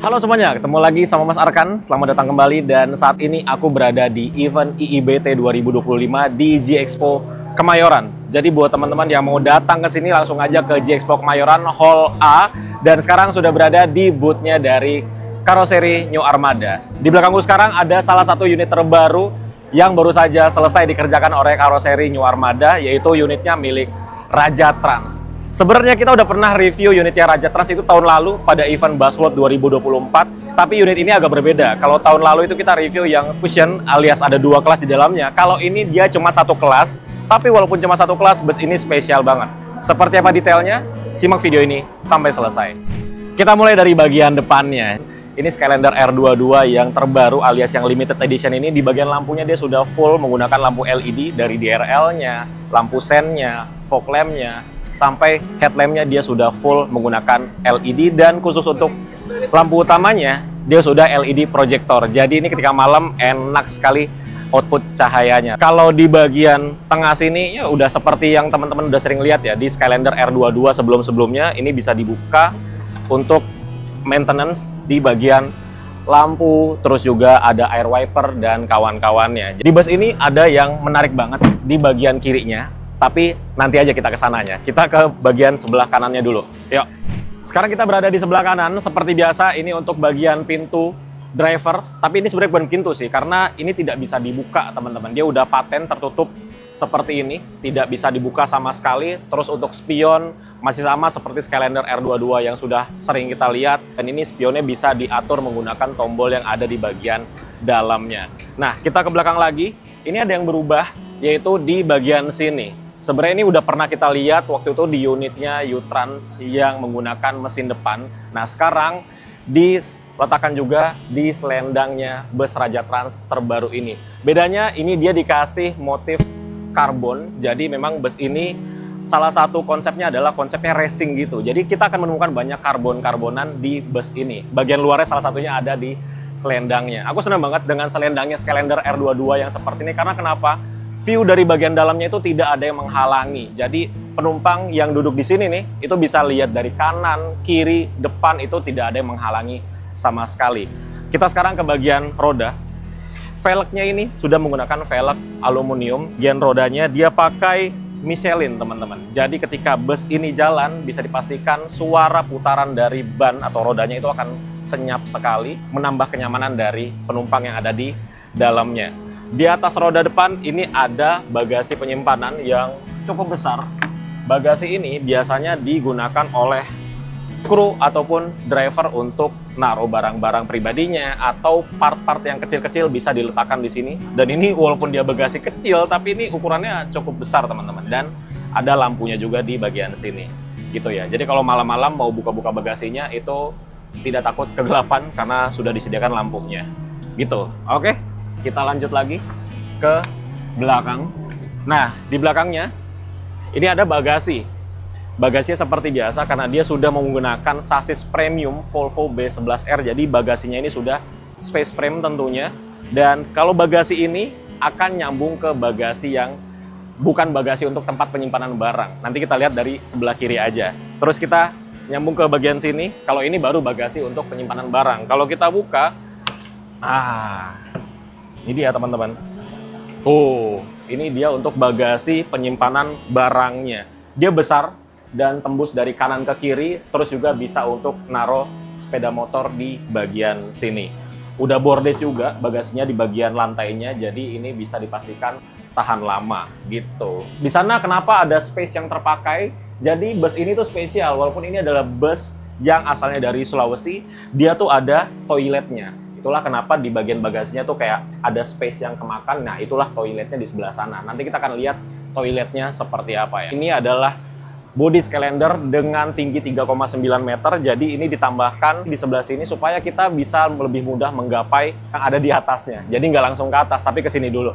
Halo semuanya, ketemu lagi sama Mas Arkan. Selamat datang kembali dan saat ini aku berada di event IIBT 2025 di G-Expo Kemayoran. Jadi buat teman-teman yang mau datang ke sini langsung aja ke G-Expo Kemayoran Hall A dan sekarang sudah berada di booth-nya dari karoseri New Armada. Di belakangku sekarang ada salah satu unit terbaru yang baru saja selesai dikerjakan oleh karoseri New Armada, yaitu unitnya milik Raja Trans. Sebenarnya kita udah pernah review unitnya Raja Trans itu tahun lalu pada event Buzzworld 2024, tapi unit ini agak berbeda. Kalau tahun lalu itu kita review yang Fusion alias ada dua kelas di dalamnya. Kalau ini dia cuma satu kelas, tapi walaupun cuma satu kelas, bus ini spesial banget. Seperti apa detailnya? Simak video ini sampai selesai. Kita mulai dari bagian depannya. Ini Skylander R22 yang terbaru alias yang limited edition ini. Di bagian lampunya dia sudah full menggunakan lampu LED dari DRL-nya, lampu sen-nya, fog lamp-nya, sampai headlamp-nya dia sudah full menggunakan LED, dan khusus untuk lampu utamanya dia sudah LED projector. Jadi ini ketika malam enak sekali output cahayanya. Kalau di bagian tengah sini ya udah seperti yang teman-teman udah sering lihat ya di Skylander R22 sebelum-sebelumnya, ini bisa dibuka untuk maintenance di bagian lampu, terus juga ada air wiper dan kawan-kawannya. Jadi bus ini ada yang menarik banget di bagian kirinya, tapi nanti aja kita ke sananya. Kita ke bagian sebelah kanannya dulu. Yuk. Sekarang kita berada di sebelah kanan. Seperti biasa, ini untuk bagian pintu driver. Tapi ini sebenarnya bukan pintu sih, karena ini tidak bisa dibuka, teman-teman. Dia udah paten tertutup seperti ini. Tidak bisa dibuka sama sekali. Terus untuk spion, masih sama seperti Skylander R22 yang sudah sering kita lihat. Dan ini spionnya bisa diatur menggunakan tombol yang ada di bagian dalamnya. Nah, kita ke belakang lagi. Ini ada yang berubah, yaitu di bagian sini. Sebenarnya ini udah pernah kita lihat waktu itu di unitnya U-Trans yang menggunakan mesin depan. Nah, sekarang diletakkan juga di selendangnya bus Raja Trans terbaru ini. Bedanya ini dia dikasih motif karbon. Jadi memang bus ini salah satu konsepnya adalah konsepnya racing gitu. Jadi kita akan menemukan banyak karbon-karbonan di bus ini. Bagian luarnya salah satunya ada di selendangnya. Aku senang banget dengan selendangnya Skylander R22 yang seperti ini. Karena kenapa? View dari bagian dalamnya itu tidak ada yang menghalangi. Jadi penumpang yang duduk di sini nih, itu bisa lihat dari kanan, kiri, depan, itu tidak ada yang menghalangi sama sekali. Kita sekarang ke bagian roda. Velgnya ini sudah menggunakan velg aluminium. Gen rodanya dia pakai Michelin, teman-teman. Jadi ketika bus ini jalan, bisa dipastikan suara putaran dari ban atau rodanya itu akan senyap sekali, menambah kenyamanan dari penumpang yang ada di dalamnya. Di atas roda depan ini ada bagasi penyimpanan yang cukup besar. Bagasi ini biasanya digunakan oleh kru ataupun driver untuk naruh barang-barang pribadinya atau part-part yang kecil-kecil bisa diletakkan di sini. Dan ini walaupun dia bagasi kecil, tapi ini ukurannya cukup besar, teman-teman. Dan ada lampunya juga di bagian sini. Gitu ya. Jadi kalau malam-malam mau buka-buka bagasinya itu tidak takut kegelapan karena sudah disediakan lampunya. Gitu. Oke. Kita lanjut lagi ke belakang. Nah, di belakangnya ini ada bagasi. Bagasinya seperti biasa karena dia sudah menggunakan sasis premium Volvo B11R. Jadi bagasinya ini sudah space frame tentunya. Dan kalau bagasi ini akan nyambung ke bagasi yang bukan bagasi untuk tempat penyimpanan barang. Nanti kita lihat dari sebelah kiri aja. Terus kita nyambung ke bagian sini. Kalau ini baru bagasi untuk penyimpanan barang. Kalau kita buka, ini dia, teman-teman. Ini dia untuk bagasi penyimpanan barangnya. Dia besar dan tembus dari kanan ke kiri, terus juga bisa untuk naruh sepeda motor di bagian sini. Udah bordes juga bagasinya di bagian lantainya, jadi ini bisa dipastikan tahan lama gitu. Di sana kenapa ada space yang terpakai? Jadi bus ini tuh spesial, walaupun ini adalah bus yang asalnya dari Sulawesi, dia tuh ada toiletnya. Itulah kenapa di bagian bagasinya tuh kayak ada space yang kemakan. Nah, itulah toiletnya di sebelah sana. Nanti kita akan lihat toiletnya seperti apa ya. Ini adalah body Skylander dengan tinggi 3,9 meter. Jadi ini ditambahkan di sebelah sini supaya kita bisa lebih mudah menggapai yang ada di atasnya. Jadi nggak langsung ke atas, tapi ke sini dulu.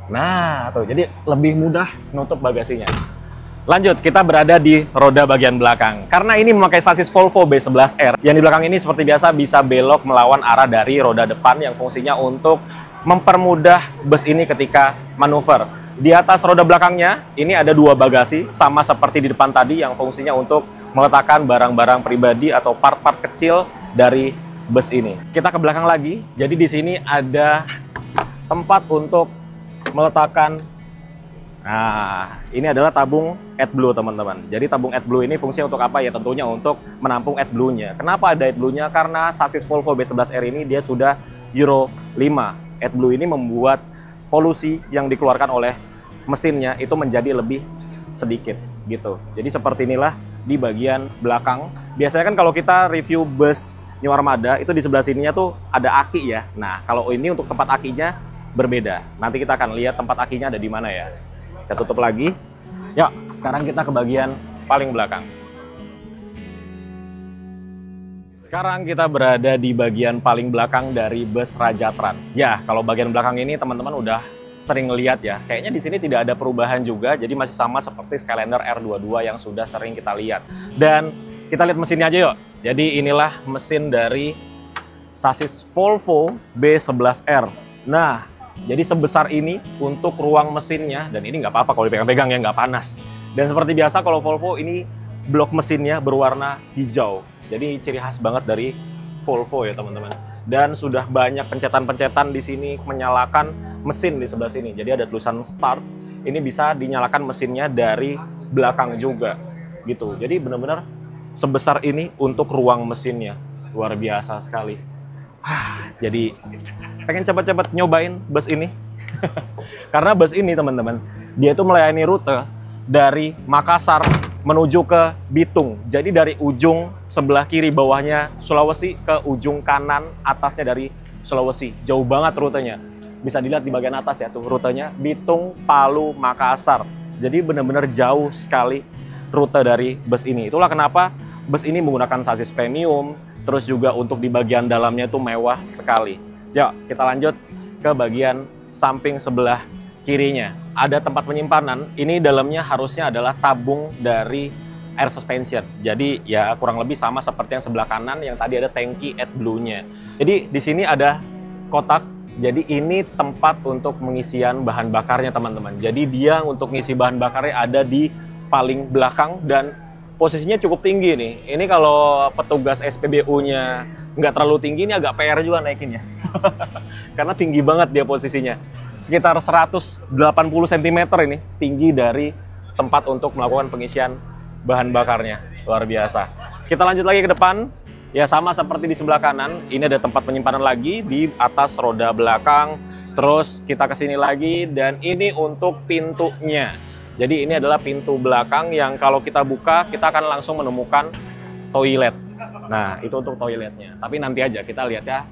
Nah, tuh. Jadi lebih mudah nutup bagasinya. Lanjut, kita berada di roda bagian belakang. Karena ini memakai sasis Volvo B11R, yang di belakang ini seperti biasa bisa belok melawan arah dari roda depan yang fungsinya untuk mempermudah bus ini ketika manuver. Di atas roda belakangnya, ini ada dua bagasi, sama seperti di depan tadi yang fungsinya untuk meletakkan barang-barang pribadi atau part-part kecil dari bus ini. Kita ke belakang lagi. Jadi di sini ada tempat untuk meletakkan. Nah, ini adalah tabung AdBlue, teman-teman. Jadi tabung AdBlue ini fungsinya untuk apa ya? Tentunya untuk menampung AdBlue-nya. Kenapa ada AdBlue-nya? Karena sasis Volvo B11R ini dia sudah Euro 5. AdBlue ini membuat polusi yang dikeluarkan oleh mesinnya itu menjadi lebih sedikit gitu. Jadi seperti inilah di bagian belakang. Biasanya kan kalau kita review bus New Armada itu di sebelah sininya tuh ada aki ya. Nah, kalau ini untuk tempat akinya berbeda. Nanti kita akan lihat tempat akinya ada di mana ya. Kita tutup lagi. Yuk, sekarang kita ke bagian paling belakang. Sekarang kita berada di bagian paling belakang dari bus Raja Trans. Ya, kalau bagian belakang ini teman-teman udah sering lihat ya. Kayaknya di sini tidak ada perubahan juga, jadi masih sama seperti Skyliner R22 yang sudah sering kita lihat. Dan kita lihat mesinnya aja yuk. Jadi inilah mesin dari sasis Volvo B11R. Nah, jadi sebesar ini untuk ruang mesinnya, dan ini nggak apa-apa kalau dipegang-pegang ya, nggak panas. Dan seperti biasa kalau Volvo ini blok mesinnya berwarna hijau. Jadi ciri khas banget dari Volvo ya teman-teman. Dan sudah banyak pencetan-pencetan di sini menyalakan mesin di sebelah sini. Jadi ada tulisan start, ini bisa dinyalakan mesinnya dari belakang juga gitu. Jadi benar-benar sebesar ini untuk ruang mesinnya. Luar biasa sekali. Jadi pengen cepat-cepat nyobain bus ini. Karena bus ini teman-teman, dia itu melayani rute dari Makassar menuju ke Bitung. Jadi dari ujung sebelah kiri bawahnya Sulawesi ke ujung kanan atasnya dari Sulawesi. Jauh banget rutenya. Bisa dilihat di bagian atas ya tuh rutenya Bitung, Palu, Makassar. Jadi benar-benar jauh sekali rute dari bus ini. Itulah kenapa bus ini menggunakan sasis premium. Terus juga untuk di bagian dalamnya itu mewah sekali. Yuk, kita lanjut ke bagian samping sebelah kirinya. Ada tempat penyimpanan. Ini dalamnya harusnya adalah tabung dari air suspension. Jadi ya kurang lebih sama seperti yang sebelah kanan yang tadi ada tangki AdBlue-nya. Jadi di sini ada kotak. Jadi ini tempat untuk pengisian bahan bakarnya teman-teman. Jadi dia untuk ngisi bahan bakarnya ada di paling belakang dan posisinya cukup tinggi nih. Ini kalau petugas SPBU-nya nggak terlalu tinggi, ini agak PR juga naikinnya. Karena tinggi banget dia posisinya. Sekitar 180 cm ini tinggi dari tempat untuk melakukan pengisian bahan bakarnya. Luar biasa. Kita lanjut lagi ke depan. Ya sama seperti di sebelah kanan. Ini ada tempat penyimpanan lagi di atas roda belakang. Terus kita ke sini lagi dan ini untuk pintunya. Jadi ini adalah pintu belakang yang kalau kita buka, kita akan langsung menemukan toilet. Nah, itu untuk toiletnya. Tapi nanti aja kita lihat ya,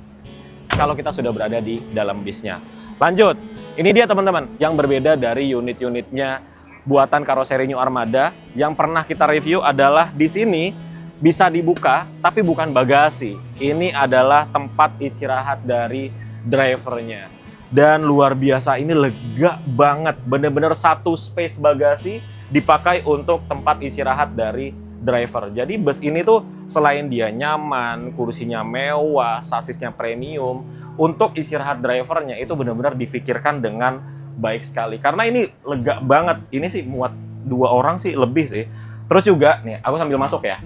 kalau kita sudah berada di dalam bisnya. Lanjut, ini dia teman-teman, yang berbeda dari unit-unitnya buatan karoseri New Armada. Yang pernah kita review adalah di sini bisa dibuka, tapi bukan bagasi. Ini adalah tempat istirahat dari drivernya. Dan luar biasa, ini lega banget. Bener-bener satu space bagasi dipakai untuk tempat istirahat dari driver. Jadi bus ini tuh selain dia nyaman, kursinya mewah, sasisnya premium, untuk istirahat drivernya itu benar-benar difikirkan dengan baik sekali. Karena ini lega banget. Ini sih muat 2 orang sih lebih sih. Terus juga nih, aku sambil masuk ya.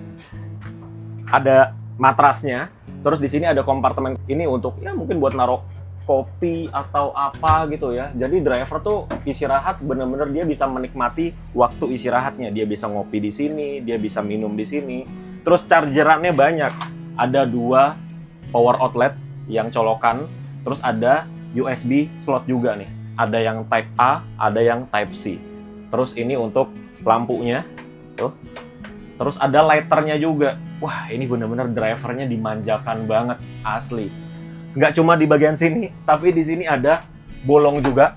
Ada matrasnya. Terus di sini ada kompartemen ini untuk ya mungkin buat naruh kopi atau apa gitu ya. Jadi driver tuh istirahat bener-bener dia bisa menikmati waktu istirahatnya. Dia bisa ngopi di sini, dia bisa minum di sini. Terus chargerannya banyak. Ada 2 power outlet yang colokan. Terus ada USB slot juga nih. Ada yang Type A, ada yang Type C. Terus ini untuk lampunya. Tuh. Terus ada lighternya juga. Wah, ini bener-bener drivernya dimanjakan banget asli. Nggak cuma di bagian sini, tapi di sini ada bolong juga,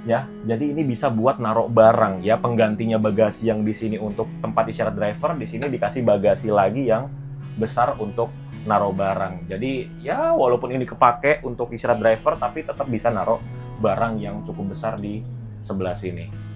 ya. Jadi ini bisa buat naruh barang, ya. Penggantinya bagasi yang di sini untuk tempat istirahat driver, di sini dikasih bagasi lagi yang besar untuk naruh barang. Jadi ya walaupun ini kepake untuk istirahat driver, tapi tetap bisa naruh barang yang cukup besar di sebelah sini.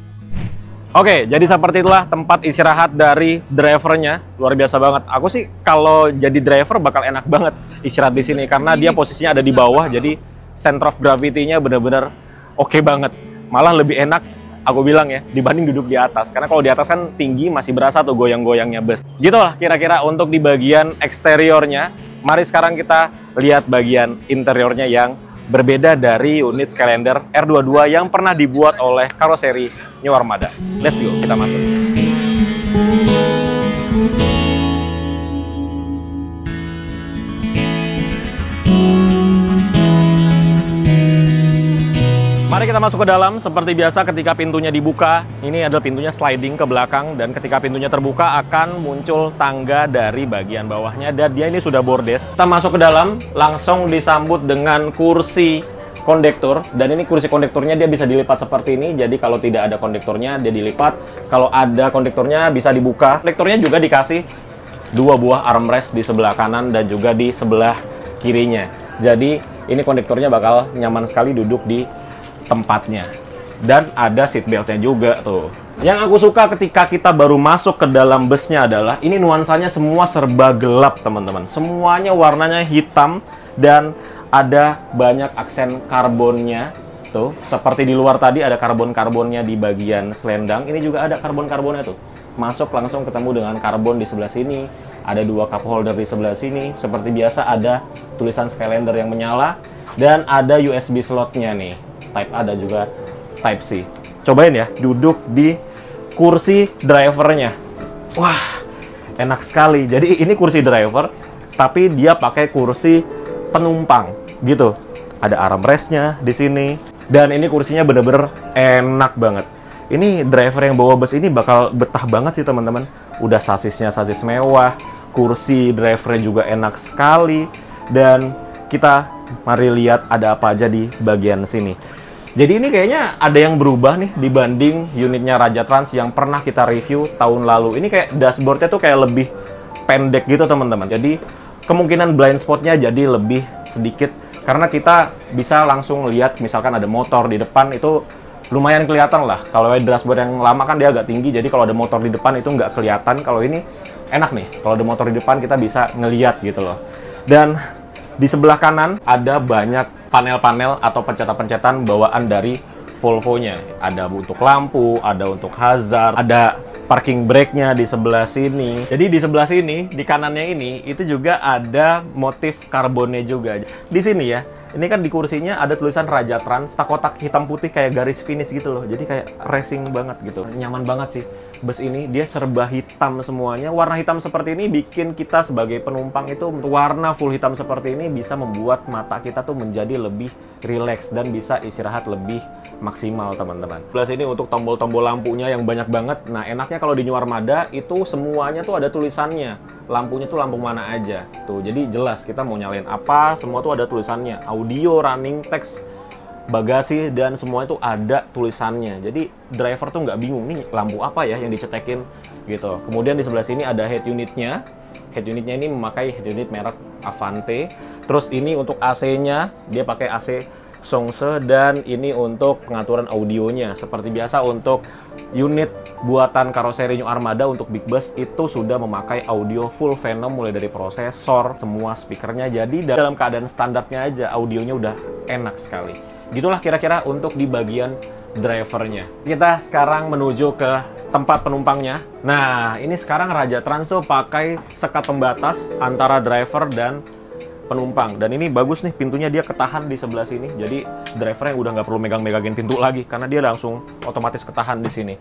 Oke, jadi seperti itulah tempat istirahat dari drivernya. Luar biasa banget. Aku sih kalau jadi driver bakal enak banget istirahat di sini karena dia posisinya ada di bawah, jadi center of gravity-nya benar-benar oke banget. Malah lebih enak aku bilang ya dibanding duduk di atas. Karena kalau di atas kan tinggi masih berasa tuh goyang-goyangnya bus. Gitu lah kira-kira untuk di bagian eksteriornya. mari sekarang kita lihat bagian interiornya yang berbeda dari unit Skylander R22 yang pernah dibuat oleh karoseri New Armada. Let's go, kita masuk. Mari kita masuk ke dalam. Seperti biasa ketika pintunya dibuka, ini adalah pintunya sliding ke belakang, dan ketika pintunya terbuka akan muncul tangga dari bagian bawahnya, dan dia ini sudah bordes. Kita masuk ke dalam, langsung disambut dengan kursi kondektur, dan ini kursi kondekturnya dia bisa dilipat seperti ini. Jadi kalau tidak ada kondekturnya dia dilipat, kalau ada kondekturnya bisa dibuka. Kondekturnya juga dikasih 2 buah armrest di sebelah kanan dan juga di sebelah kirinya. Jadi ini kondekturnya bakal nyaman sekali duduk di tempatnya, dan ada seat beltnya juga tuh. Yang aku suka ketika kita baru masuk ke dalam busnya adalah ini nuansanya semua serba gelap teman-teman, semuanya warnanya hitam dan ada banyak aksen karbonnya tuh. Seperti di luar tadi ada karbon-karbonnya di bagian selendang, ini juga ada karbon-karbonnya tuh. Masuk langsung ketemu dengan karbon di sebelah sini, ada 2 cup holder di sebelah sini. Seperti biasa ada tulisan Skylander yang menyala, dan ada USB slotnya nih, Type A dan juga Type C. Cobain ya, duduk di kursi drivernya. Wah, enak sekali. Jadi ini kursi driver, tapi dia pakai kursi penumpang gitu. Ada armrestnya di sini, dan ini kursinya bener-bener enak banget. Ini driver yang bawa bus ini bakal betah banget sih teman-teman. Udah sasisnya sasis mewah, kursi drivernya juga enak sekali, dan kita mari lihat ada apa aja di bagian sini. Jadi ini kayaknya ada yang berubah nih dibanding unitnya Raja Trans yang pernah kita review tahun lalu. Ini kayak dashboardnya tuh kayak lebih pendek gitu teman-teman. Jadi kemungkinan blind spotnya jadi lebih sedikit, karena kita bisa langsung lihat misalkan ada motor di depan, itu lumayan kelihatan lah. Kalau dashboard yang lama kan dia agak tinggi, jadi kalau ada motor di depan itu nggak kelihatan. Kalau ini enak nih, kalau ada motor di depan kita bisa ngeliat gitu loh. Dan di sebelah kanan ada banyak panel-panel atau pencetan-pencetan bawaan dari Volvo-nya. Ada untuk lampu, ada untuk hazard, ada parking brake-nya di sebelah sini. Jadi di sebelah sini, di kanannya ini, itu juga ada motif karbonnya juga. Di sini ya, ini kan di kursinya ada tulisan Raja Trans, kotak hitam putih kayak garis finish gitu loh. Jadi kayak racing banget gitu. Nyaman banget sih bus ini, dia serba hitam semuanya. Warna hitam seperti ini bikin kita sebagai penumpang itu, warna full hitam seperti ini bisa membuat mata kita tuh menjadi lebih rileks dan bisa istirahat lebih maksimal teman-teman. Sebelah sini untuk tombol-tombol lampunya yang banyak banget. Nah enaknya kalau di New Armada itu semuanya tuh ada tulisannya. Lampunya tuh lampu mana aja tuh, jadi jelas kita mau nyalain apa, semua tuh ada tulisannya. Audio, running, teks, bagasi, dan semua itu ada tulisannya. Jadi driver tuh nggak bingung nih lampu apa ya yang dicetekin gitu. Kemudian di sebelah sini ada head unitnya. Head unitnya ini memakai head unit merek Avante. Terus ini untuk AC-nya dia pakai AC Songse, dan ini untuk pengaturan audionya. Seperti biasa untuk unit buatan karoseri New Armada untuk big bus itu sudah memakai audio full Venom, mulai dari prosesor, semua speakernya. Jadi dalam keadaan standarnya aja audionya udah enak sekali. Gitulah kira-kira untuk di bagian drivernya. Kita sekarang menuju ke tempat penumpangnya. Nah, ini sekarang Raja Trans tuh pakai sekat pembatas antara driver dan penumpang, dan ini bagus nih, pintunya dia ketahan di sebelah sini, jadi drivernya udah nggak perlu megangin pintu lagi karena dia langsung otomatis ketahan di sini.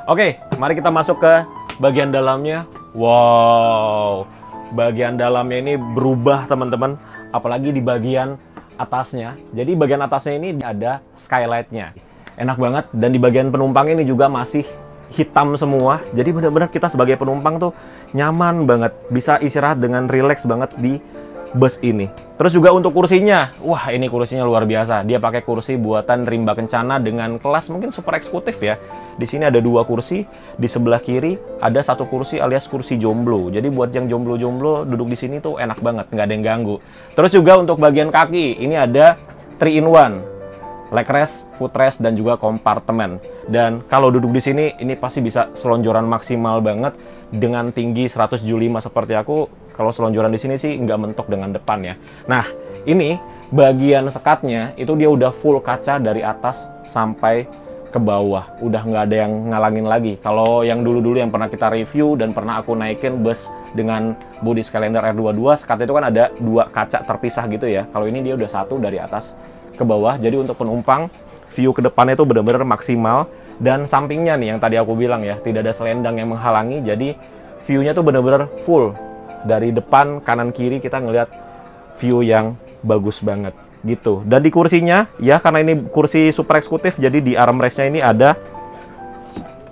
Oke, mari kita masuk ke bagian dalamnya. Wow, bagian dalamnya ini berubah teman-teman, apalagi di bagian atasnya. Jadi bagian atasnya ini ada skylight-nya, enak banget, dan di bagian penumpang ini juga masih hitam semua. Jadi benar-benar kita sebagai penumpang tuh nyaman banget, bisa istirahat dengan rileks banget di bus ini. Terus juga untuk kursinya, wah ini kursinya luar biasa. Dia pakai kursi buatan Rimba Kencana dengan kelas mungkin super eksekutif ya. Di sini ada 2 kursi, di sebelah kiri ada 1 kursi alias kursi jomblo. Jadi buat yang jomblo-jomblo duduk di sini tuh enak banget, nggak ada yang ganggu. Terus juga untuk bagian kaki, ini ada 3-in-1. Leg rest, footrest, dan juga kompartemen. Dan kalau duduk di sini, ini pasti bisa selonjoran maksimal banget dengan tinggi 175 seperti aku. Kalau selonjoran di sini sih nggak mentok dengan depan ya. Nah, ini bagian sekatnya itu dia udah full kaca dari atas sampai ke bawah. Udah nggak ada yang ngalangin lagi. Kalau yang dulu-dulu yang pernah kita review dan pernah aku naikin bus dengan body Skylander R22, sekat itu kan ada 2 kaca terpisah gitu ya. Kalau ini dia udah 1 dari atas ke bawah. Jadi untuk penumpang, view ke depannya itu benar-benar maksimal. Dan sampingnya nih yang tadi aku bilang ya, tidak ada selendang yang menghalangi. Jadi view-nya tuh benar-benar full. Dari depan, kanan, kiri kita ngelihat view yang bagus banget gitu. Dan di kursinya ya, karena ini kursi super eksekutif, jadi di armrestnya ini ada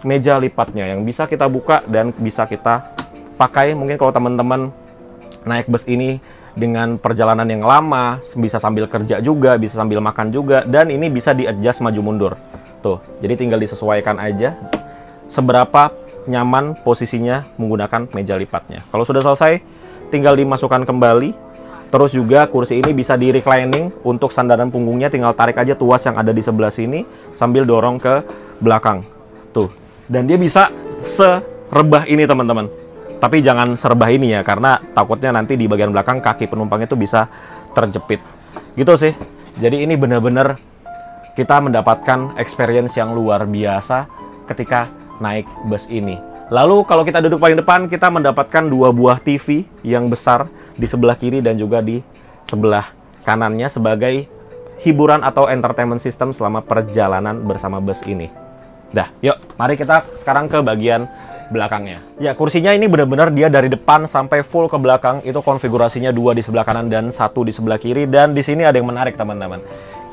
meja lipatnya yang bisa kita buka dan bisa kita pakai. Mungkin kalau teman-teman naik bus ini dengan perjalanan yang lama, bisa sambil kerja juga, bisa sambil makan juga, dan ini bisa di-adjust maju mundur. Tuh, jadi tinggal disesuaikan aja seberapa nyaman posisinya menggunakan meja lipatnya. Kalau sudah selesai, tinggal dimasukkan kembali. Terus juga kursi ini bisa di reclining. Untuk sandaran punggungnya tinggal tarik aja tuas yang ada di sebelah sini sambil dorong ke belakang. Tuh. Dan dia bisa serebah ini teman-teman. Tapi jangan serebah ini ya, karena takutnya nanti di bagian belakang kaki penumpang itu bisa terjepit. Gitu sih. Jadi ini benar-benar kita mendapatkan experience yang luar biasa ketika naik bus ini. Lalu kalau kita duduk paling depan, kita mendapatkan 2 buah TV yang besar di sebelah kiri dan juga di sebelah kanannya sebagai hiburan atau entertainment system selama perjalanan bersama bus ini. Dah, yuk mari kita sekarang ke bagian belakangnya. Ya, kursinya ini benar-benar dia dari depan sampai full ke belakang. Itu konfigurasinya 2 di sebelah kanan dan 1 di sebelah kiri. Dan di sini ada yang menarik teman-teman.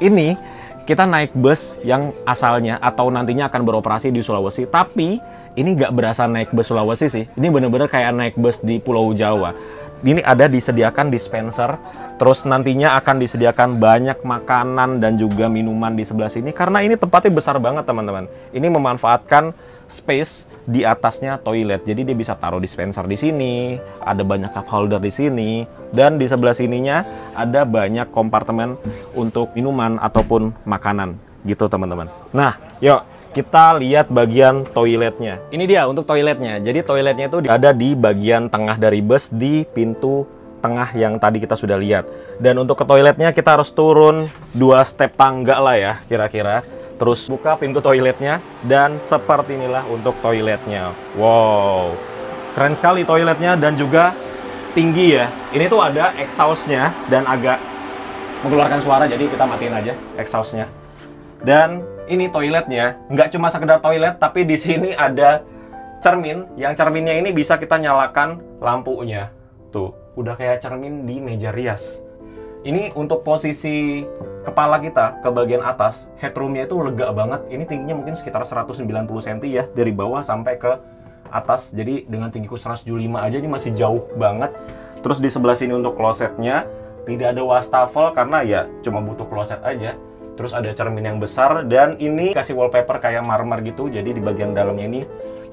Ini kita naik bus yang asalnya atau nantinya akan beroperasi di Sulawesi, tapi ini nggak berasa naik bus Sulawesi sih. Ini bener-bener kayak naik bus di Pulau Jawa. Ini ada disediakan dispenser, terus nantinya akan disediakan banyak makanan dan juga minuman di sebelah sini. Karena ini tempatnya besar banget teman-teman. Ini memanfaatkan space di atasnya toilet. Jadi dia bisa taruh dispenser di sini, ada banyak cup holder di sini, dan di sebelah sininya ada banyak kompartemen untuk minuman ataupun makanan gitu teman-teman. Nah, yuk kita lihat bagian toiletnya. Ini dia untuk toiletnya. Jadi toiletnya itu ada di bagian tengah dari bus di pintu tengah yang tadi kita sudah lihat. Dan untuk ke toiletnya kita harus turun 2 step tangga lah ya kira-kira. Terus buka pintu toiletnya, dan seperti inilah untuk toiletnya. Wow, keren sekali toiletnya dan juga tinggi ya. Ini tuh ada exhaust-nya dan agak mengeluarkan suara, jadi kita matiin aja exhaust-nya. Dan ini toiletnya nggak cuma sekedar toilet, tapi di sini ada cermin. Yang cerminnya ini bisa kita nyalakan lampunya. Tuh, udah kayak cermin di meja rias. Ini untuk posisi kepala kita ke bagian atas, headroomnya itu lega banget. Ini tingginya mungkin sekitar 190 cm ya, dari bawah sampai ke atas. Jadi dengan tinggiku 175 aja ini masih jauh banget. Terus di sebelah sini untuk klosetnya tidak ada wastafel karena ya cuma butuh kloset aja. Terus ada cermin yang besar, dan ini kasih wallpaper kayak marmer gitu. Jadi di bagian dalamnya ini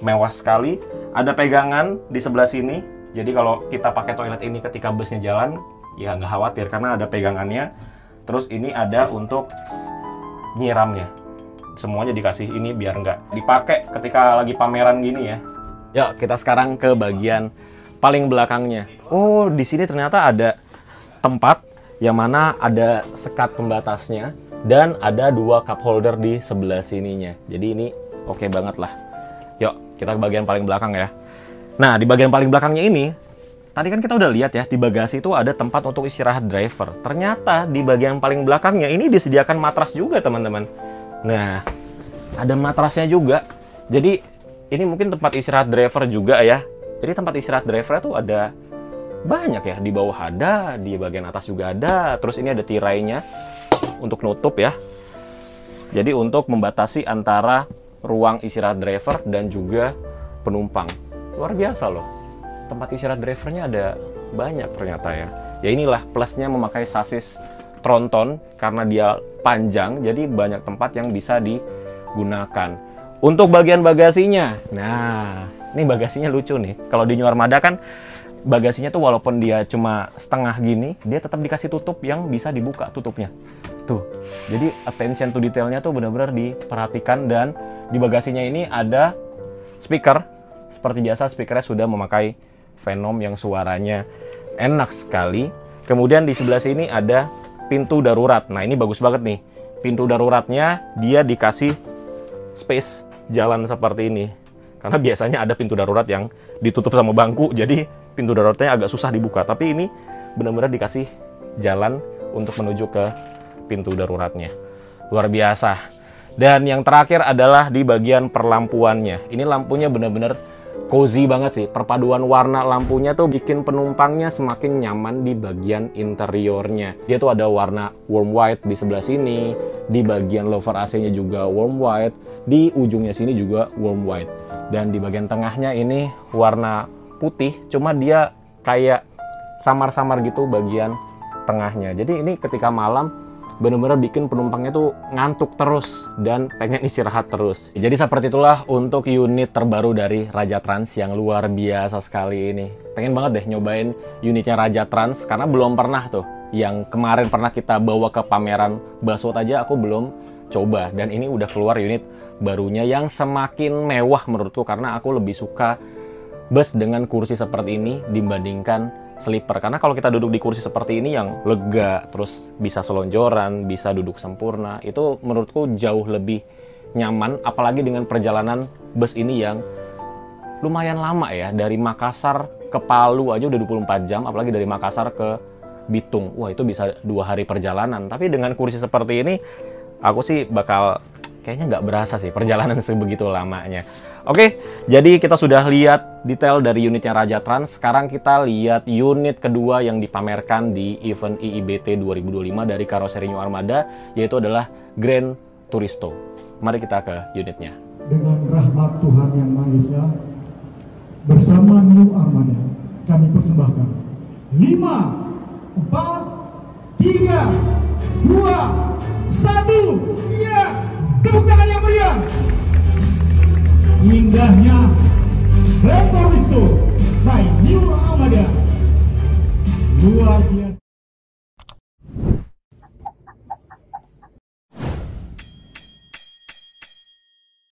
mewah sekali. Ada pegangan di sebelah sini. Jadi kalau kita pakai toilet ini ketika busnya jalan, ya nggak khawatir karena ada pegangannya. Terus ini ada untuk nyiramnya. Semuanya dikasih ini biar nggak dipakai ketika lagi pameran gini ya. Yuk kita sekarang ke bagian paling belakangnya. Oh, di sini ternyata ada tempat yang mana ada sekat pembatasnya dan ada 2 cup holder di sebelah sininya. Jadi ini oke banget lah. Yuk kita ke bagian paling belakang ya. Nah, di bagian paling belakangnya ini, tadi kan kita udah lihat ya, di bagasi itu ada tempat untuk istirahat driver. Ternyata di bagian paling belakangnya ini disediakan matras juga, teman-teman. Nah, ada matrasnya juga. Jadi, ini mungkin tempat istirahat driver juga ya. Jadi tempat istirahat driver itu ada banyak ya. Di bawah ada, di bagian atas juga ada. Terus ini ada tirainya untuk nutup ya. Jadi untuk membatasi antara ruang istirahat driver dan juga penumpang. Luar biasa loh. Tempat istirahat drivernya ada banyak ternyata ya. Ya inilah plusnya memakai sasis tronton, karena dia panjang, jadi banyak tempat yang bisa digunakan. Untuk bagian bagasinya, nah ini bagasinya lucu nih. Kalau di New Armada kan bagasinya tuh walaupun dia cuma setengah gini, dia tetap dikasih tutup yang bisa dibuka tutupnya. Tuh, jadi attention to detailnya tuh benar-benar diperhatikan. Dan di bagasinya ini ada speaker. Seperti biasa, speakernya sudah memakai Venom yang suaranya enak sekali. Kemudian di sebelah sini ada pintu darurat. Nah, ini bagus banget nih. Pintu daruratnya dia dikasih space jalan seperti ini. Karena biasanya ada pintu darurat yang ditutup sama bangku, jadi pintu daruratnya agak susah dibuka. Tapi ini benar-benar dikasih jalan untuk menuju ke pintu daruratnya. Luar biasa. Dan yang terakhir adalah di bagian perlampuannya. Ini lampunya benar-benar cozy banget sih. Perpaduan warna lampunya tuh bikin penumpangnya semakin nyaman di bagian interiornya. Dia tuh ada warna warm white di sebelah sini, di bagian lower AC-nya juga warm white, di ujungnya sini juga warm white. Dan di bagian tengahnya ini warna putih, cuma dia kayak samar-samar gitu bagian tengahnya. Jadi ini ketika malam benar-benar bikin penumpangnya tuh ngantuk terus dan pengen istirahat terus. Jadi seperti itulah untuk unit terbaru dari Raja Trans yang luar biasa sekali ini. Pengen banget deh nyobain unitnya Raja Trans karena belum pernah tuh. Yang kemarin pernah kita bawa ke pameran Baswot aja aku belum coba. Dan ini udah keluar unit barunya yang semakin mewah menurutku karena aku lebih suka bus dengan kursi seperti ini dibandingkan sleeper. Karena kalau kita duduk di kursi seperti ini yang lega, terus bisa selonjoran, bisa duduk sempurna, itu menurutku jauh lebih nyaman, apalagi dengan perjalanan bus ini yang lumayan lama ya. Dari Makassar ke Palu aja udah 24 jam, apalagi dari Makassar ke Bitung. Wah, itu bisa 2 hari perjalanan. Tapi dengan kursi seperti ini, aku sih bakal kayaknya nggak berasa sih perjalanan sebegitu lamanya. Oke, jadi kita sudah lihat detail dari unitnya Raja Trans. Sekarang kita lihat unit kedua yang dipamerkan di event IIBT 2025 dari karoseri New Armada, yaitu adalah Grand Touristo. Mari kita ke unitnya. Dengan rahmat Tuhan Yang Maha Esa, bersama New Armada, kami persembahkan 5, 4, 3, 2, 1, iya! Tepuk tangan yang meriah. Indahnya